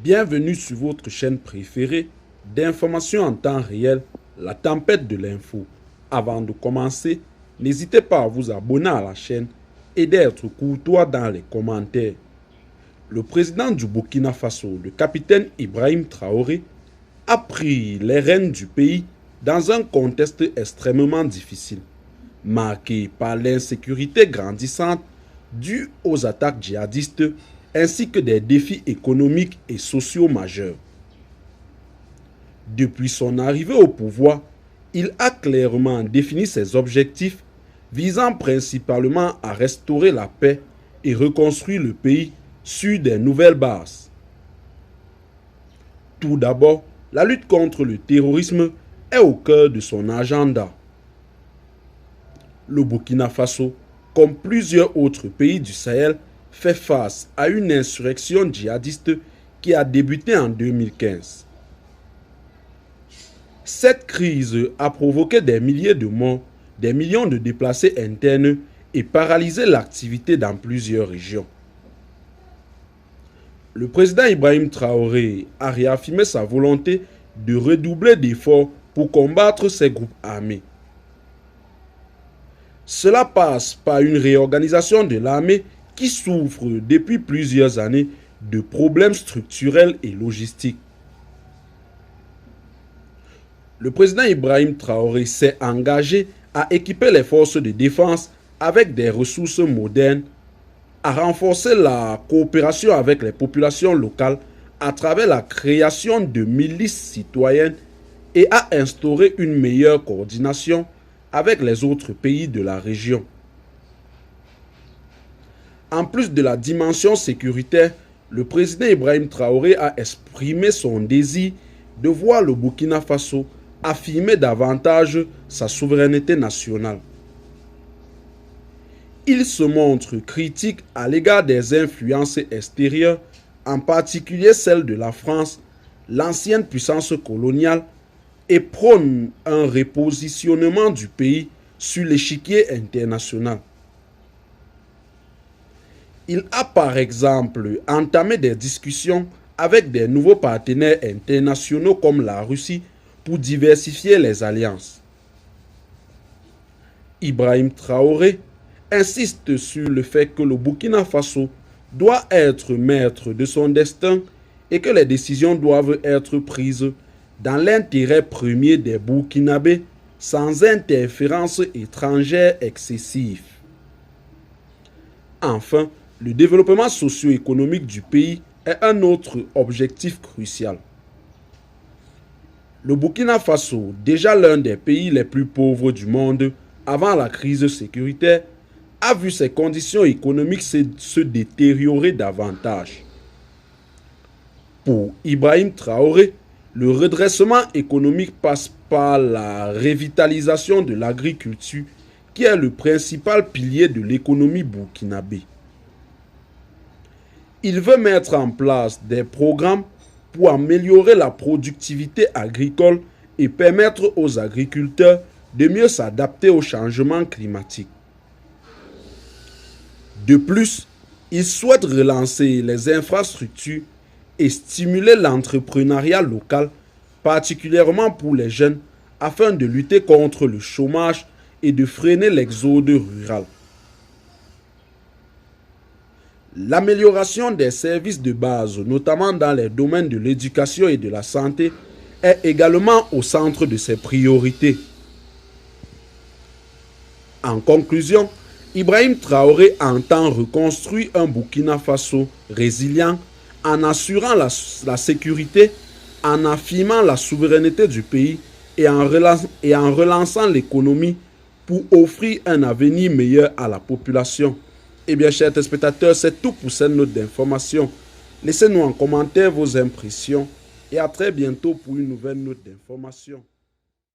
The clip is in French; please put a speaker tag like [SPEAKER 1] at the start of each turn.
[SPEAKER 1] Bienvenue sur votre chaîne préférée d'information en temps réel, la tempête de l'info. Avant de commencer, n'hésitez pas à vous abonner à la chaîne et d'être courtois dans les commentaires. Le président du Burkina Faso, le capitaine Ibrahim Traoré, a pris les rênes du pays dans un contexte extrêmement difficile, marqué par l'insécurité grandissante due aux attaques djihadistes ainsi que des défis économiques et sociaux majeurs. Depuis son arrivée au pouvoir, il a clairement défini ses objectifs visant principalement à restaurer la paix et reconstruire le pays sur des nouvelles bases. Tout d'abord, la lutte contre le terrorisme est au cœur de son agenda. Le Burkina Faso, comme plusieurs autres pays du Sahel, fait face à une insurrection djihadiste qui a débuté en 2015. Cette crise a provoqué des milliers de morts, des millions de déplacés internes et paralysé l'activité dans plusieurs régions. Le président Ibrahim Traoré a réaffirmé sa volonté de redoubler d'efforts pour combattre ces groupes armés. Cela passe par une réorganisation de l'armée qui souffre depuis plusieurs années de problèmes structurels et logistiques. Le président Ibrahim Traoré s'est engagé à équiper les forces de défense avec des ressources modernes, à renforcer la coopération avec les populations locales à travers la création de milices citoyennes et à instaurer une meilleure coordination avec les autres pays de la région. En plus de la dimension sécuritaire, le président Ibrahim Traoré a exprimé son désir de voir le Burkina Faso affirmer davantage sa souveraineté nationale. Il se montre critique à l'égard des influences extérieures, en particulier celles de la France, l'ancienne puissance coloniale, et prône un repositionnement du pays sur l'échiquier international. Il a par exemple entamé des discussions avec des nouveaux partenaires internationaux comme la Russie pour diversifier les alliances. Ibrahim Traoré insiste sur le fait que le Burkina Faso doit être maître de son destin et que les décisions doivent être prises dans l'intérêt premier des Burkinabés sans interférence étrangère excessive. Enfin, le développement socio-économique du pays est un autre objectif crucial. Le Burkina Faso, déjà l'un des pays les plus pauvres du monde avant la crise sécuritaire, a vu ses conditions économiques se détériorer davantage. Pour Ibrahim Traoré, le redressement économique passe par la revitalisation de l'agriculture, qui est le principal pilier de l'économie burkinabé. Il veut mettre en place des programmes pour améliorer la productivité agricole et permettre aux agriculteurs de mieux s'adapter au changement climatique. De plus, il souhaite relancer les infrastructures et stimuler l'entrepreneuriat local, particulièrement pour les jeunes, afin de lutter contre le chômage et de freiner l'exode rural. L'amélioration des services de base, notamment dans les domaines de l'éducation et de la santé, est également au centre de ses priorités. En conclusion, Ibrahim Traoré entend reconstruire un Burkina Faso résilient en assurant la sécurité, en affirmant la souveraineté du pays et en relançant l'économie pour offrir un avenir meilleur à la population. Eh bien, chers téléspectateurs, c'est tout pour cette note d'information. Laissez-nous en commentaire vos impressions et à très bientôt pour une nouvelle note d'information.